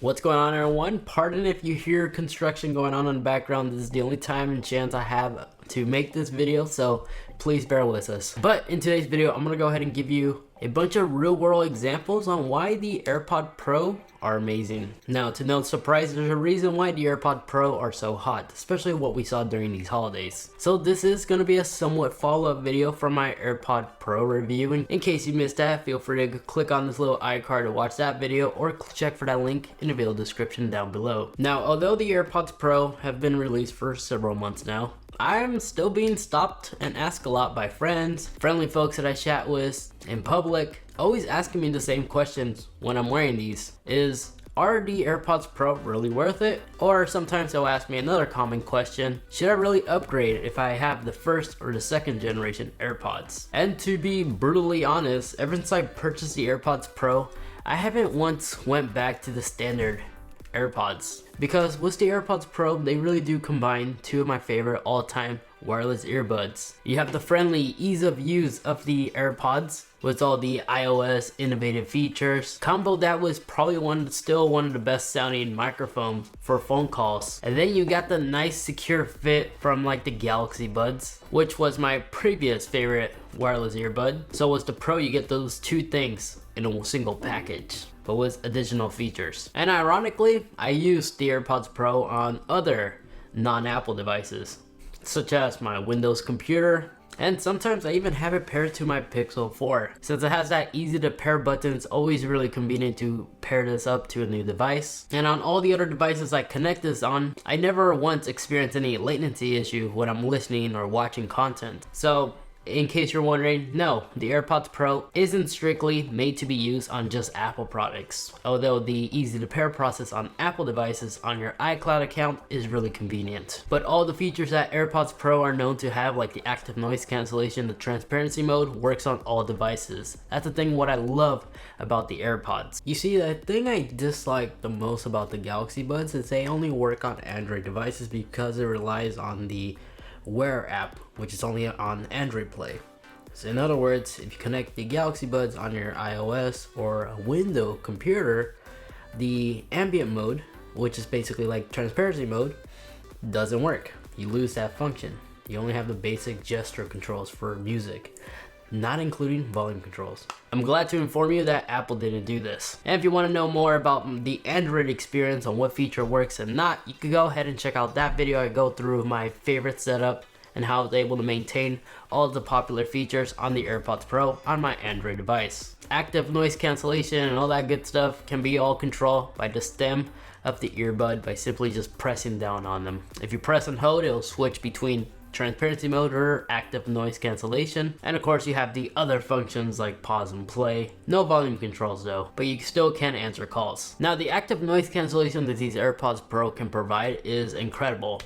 What's going on, everyone? Pardon if you hear construction going on in the background. This is the only time and chance I have to make this video, so please bear with us. But in today's video, I'm gonna go ahead and give you a bunch of real-world examples on why the AirPod Pro are amazing. Now, to no surprise, there's a reason why the AirPod Pro are so hot, especially what we saw during these holidays. So this is gonna be a somewhat follow-up video from my AirPod Pro review. And in case you missed that, feel free to click on this little iCard to watch that video, or check for that link in the video description down below. Now, although the AirPods Pro have been released for several months now, I'm still being stopped and asked a lot by friends, friendly folks that I chat with in public, always asking me the same questions when I'm wearing these. Are the AirPods Pro really worth it? Or sometimes they'll ask me another common question: should I really upgrade if I have the first or the second generation AirPods? And to be brutally honest, ever since I purchased the AirPods Pro, I haven't once went back to the standard AirPods, because with the AirPods Pro, they really do combine two of my favorite all-time wireless earbuds. You have the friendly ease of use of the AirPods with all the iOS innovative features. Combo that was probably still one of the best sounding microphones for phone calls. And then you got the nice secure fit from like the Galaxy Buds, which was my previous favorite wireless earbud. So with the Pro, you get those two things in a single package, but with additional features. And ironically, I used the AirPods Pro on other non-Apple devices, such as my Windows computer, and sometimes I even have it paired to my Pixel 4. Since it has that easy to pair button, it's always really convenient to pair this up to a new device. And on all the other devices I connect this on, I never once experienced any latency issue when I'm listening or watching content. So in case you're wondering, no, the AirPods Pro isn't strictly made to be used on just Apple products, although the easy to pair process on Apple devices on your iCloud account is really convenient. But all the features that AirPods Pro are known to have, like the active noise cancellation, the transparency mode, works on all devices. That's the thing what I love about the AirPods. You see, the thing I dislike the most about the Galaxy Buds is they only work on Android devices because it relies on the Wear app, which is only on Android Play. So in other words, if you connect the Galaxy Buds on your iOS or a Windows computer, the ambient mode, which is basically like transparency mode, doesn't work. You lose that function. You only have the basic gesture controls for music, not including volume controls. I'm glad to inform you that Apple didn't do this. And if you want to know more about the Android experience on what feature works and not, you can go ahead and check out that video. I go through my favorite setup and how I was able to maintain all of the popular features on the AirPods Pro on my Android device. Active noise cancellation and all that good stuff can be all controlled by the stem of the earbud by simply just pressing down on them. If you press and hold, it'll switch between transparency mode or active noise cancellation. And of course, you have the other functions like pause and play. No volume controls though, but you still can answer calls. Now, the active noise cancellation that these AirPods Pro can provide is incredible.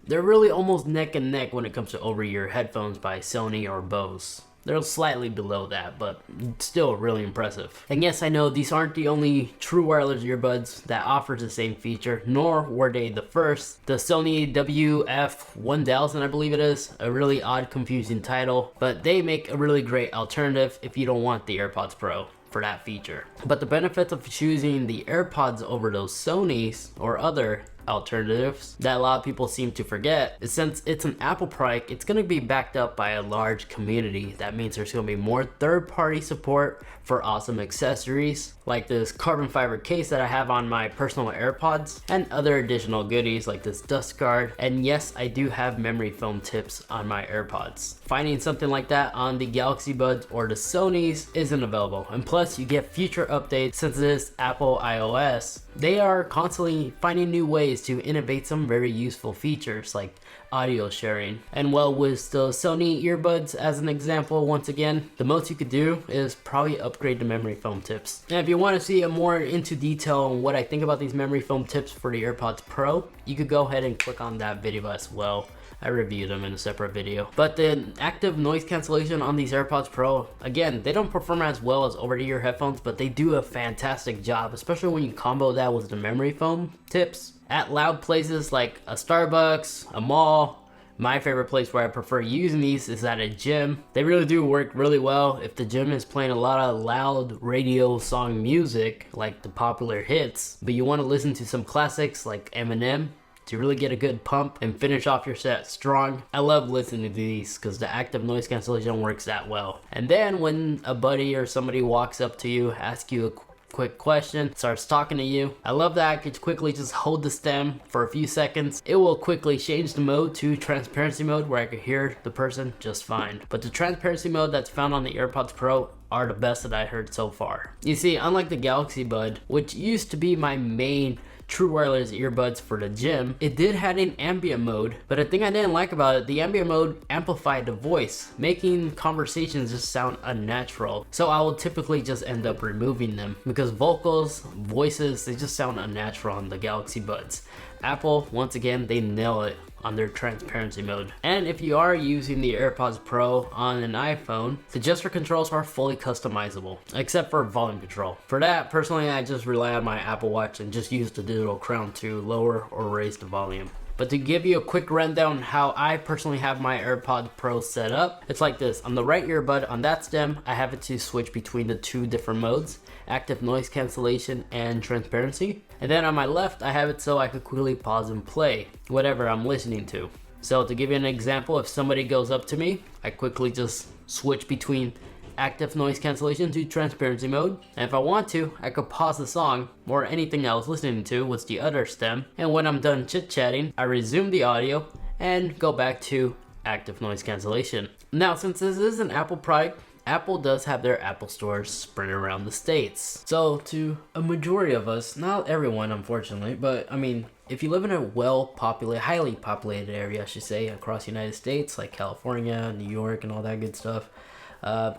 They're really almost neck and neck when it comes to over-ear headphones by Sony or Bose. They're slightly below that, but still really impressive. And yes, I know these aren't the only true wireless earbuds that offers the same feature, nor were they the first. The Sony WF-1000, I believe it is, a really odd, confusing title, but they make a really great alternative if you don't want the AirPods Pro for that feature. But the benefits of choosing the AirPods over those Sonys or other alternatives that a lot of people seem to forget is, since it's an Apple product, it's going to be backed up by a large community. That means there's going to be more third-party support for awesome accessories like this carbon fiber case that I have on my personal AirPods, and other additional goodies like this dust guard. And yes, I do have memory foam tips on my AirPods. Finding something like that on the Galaxy Buds or the Sonys isn't available. And plus, you get future updates. Since it is Apple iOS, they are constantly finding new ways to innovate some very useful features like audio sharing. And well, with the Sony earbuds as an example, once again, the most you could do is probably upgrade the memory foam tips. And if you want to see a more into detail on what I think about these memory foam tips for the AirPods Pro, you could go ahead and click on that video as well. I reviewed them in a separate video. But the active noise cancellation on these AirPods Pro, again, they don't perform as well as over-the-ear headphones, but they do a fantastic job, especially when you combo that with the memory foam tips. At loud places like a Starbucks, a mall, My favorite place where I prefer using these is at a gym. They really do work really well if the gym is playing a lot of loud radio song music, like the popular hits, but you want to listen to some classics like Eminem to really get a good pump and finish off your set strong. I love listening to these because the active noise cancellation works that well. And then when a buddy or somebody walks up to you, asks you a quick question, starts talking to you, I love that I could quickly just hold the stem for a few seconds. It will quickly change the mode to transparency mode where I could hear the person just fine. But the transparency mode that's found on the AirPods Pro are the best that I heard so far. You see, unlike the Galaxy Bud, which used to be my main true wireless earbuds for the gym, it did have an ambient mode, but the thing I didn't like about it, the ambient mode amplified the voice, making conversations just sound unnatural. So I will typically just end up removing them because vocals, voices, they just sound unnatural on the Galaxy Buds. Apple, once again, they nail it on their transparency mode. And if you are using the AirPods Pro on an iPhone, the gesture controls are fully customizable, except for volume control. For that, personally, I just rely on my Apple Watch and just use the digital crown to lower or raise the volume. But to give you a quick rundown on how I personally have my AirPods Pro set up, it's like this. On the right earbud, on that stem, I have it to switch between the two different modes, active noise cancellation and transparency. And then on my left, I have it so I could quickly pause and play whatever I'm listening to. So to give you an example, if somebody goes up to me, I quickly just switch between active noise cancellation to transparency mode. And if I want to, I could pause the song or anything I was listening to with the other stem. And when I'm done chit-chatting, I resume the audio and go back to active noise cancellation. Now, since this is an Apple product, Apple does have their Apple stores spread around the states. So to a majority of us, not everyone unfortunately, but I mean, if you live in a well-populated, highly populated area, I should say, across the United States, like California, New York, and all that good stuff,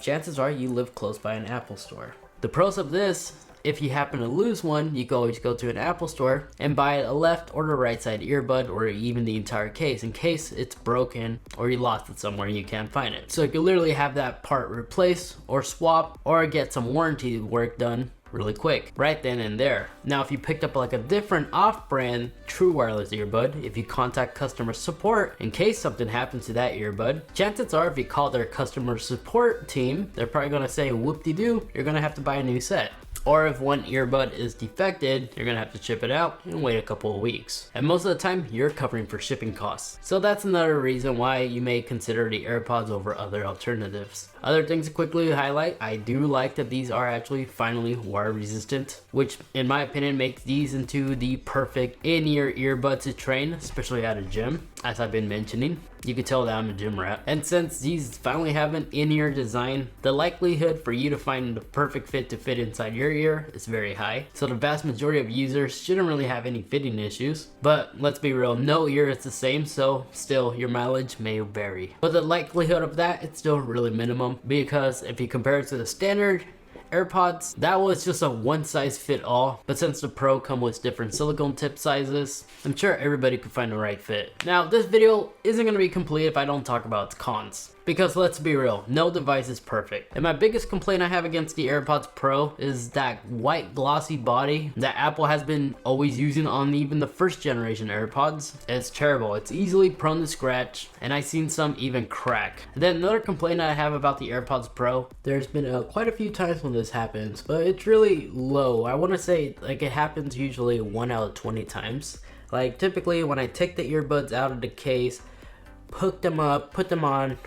chances are you live close by an Apple store. The pros of this, if you happen to lose one, you can always go to an Apple store and buy a left or the right side earbud or even the entire case in case it's broken or you lost it somewhere and you can't find it. So you can literally have that part replaced or swap or get some warranty work done really quick, right then and there. Now, if you picked up like a different off-brand true wireless earbud, if you contact customer support in case something happens to that earbud, chances are if you call their customer support team, they're probably gonna say, whoop-de-doo, you're gonna have to buy a new set. Or if one earbud is defected, you're gonna have to ship it out and wait a couple of weeks. And most of the time, you're covering for shipping costs. So that's another reason why you may consider the AirPods over other alternatives. Other things to quickly highlight, I do like that these are actually finally wire resistant, which in my opinion makes these into the perfect in-ear earbuds to train, especially at a gym, as I've been mentioning. You can tell that I'm a gym rat. And since these finally have an in-ear design, the likelihood for you to find the perfect fit to fit inside your ear is very high. So the vast majority of users shouldn't really have any fitting issues. But let's be real, no ear is the same, so still your mileage may vary. But the likelihood of that, it's still really minimum, because if you compare it to the standard AirPods, that was just a one size fit all, but since the Pro come with different silicone tip sizes, I'm sure everybody could find the right fit. Now, this video isn't going to be complete if I don't talk about its cons. Because let's be real, no device is perfect. And my biggest complaint I have against the AirPods Pro is that white glossy body that Apple has been always using on even the first generation AirPods. It's terrible. It's easily prone to scratch, and I've seen some even crack. And then another complaint I have about the AirPods Pro, there's been quite a few times when this happens, but it's really low. I want to say like it happens usually 1 out of 20 times. Like typically when I take the earbuds out of the case, hook them up, put them on,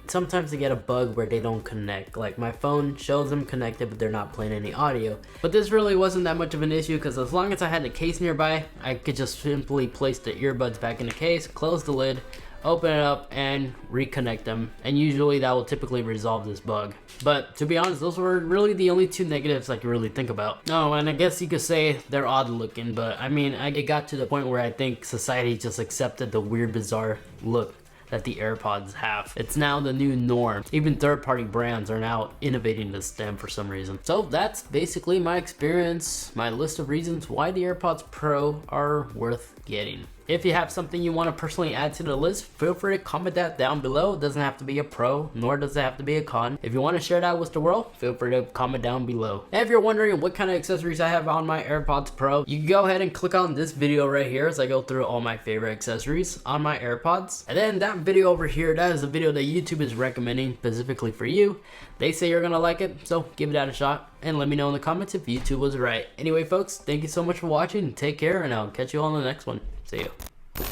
sometimes they get a bug where they don't connect. Like my phone shows them connected, but they're not playing any audio. But this really wasn't that much of an issue because as long as I had the case nearby, I could just simply place the earbuds back in the case, close the lid, open it up, and reconnect them. And usually that will typically resolve this bug. But to be honest, those were really the only two negatives I could really think about. Oh, and I guess you could say they're odd looking, but I mean, it got to the point where I think society just accepted the weird, bizarre look that the AirPods have. It's now the new norm. Even third-party brands are now innovating this stem for some reason. So that's basically my experience, my list of reasons why the AirPods Pro are worth getting. If you have something you want to personally add to the list, feel free to comment that down below. It doesn't have to be a pro, nor does it have to be a con. If you want to share that with the world, feel free to comment down below. And if you're wondering what kind of accessories I have on my AirPods Pro, you can go ahead and click on this video right here as I go through all my favorite accessories on my AirPods. And then that video over here, that is a video that YouTube is recommending specifically for you. They say you're gonna like it, so give that a shot and let me know in the comments if YouTube was right. Anyway folks, thank you so much for watching, take care, and I'll catch you all in the next one. See you.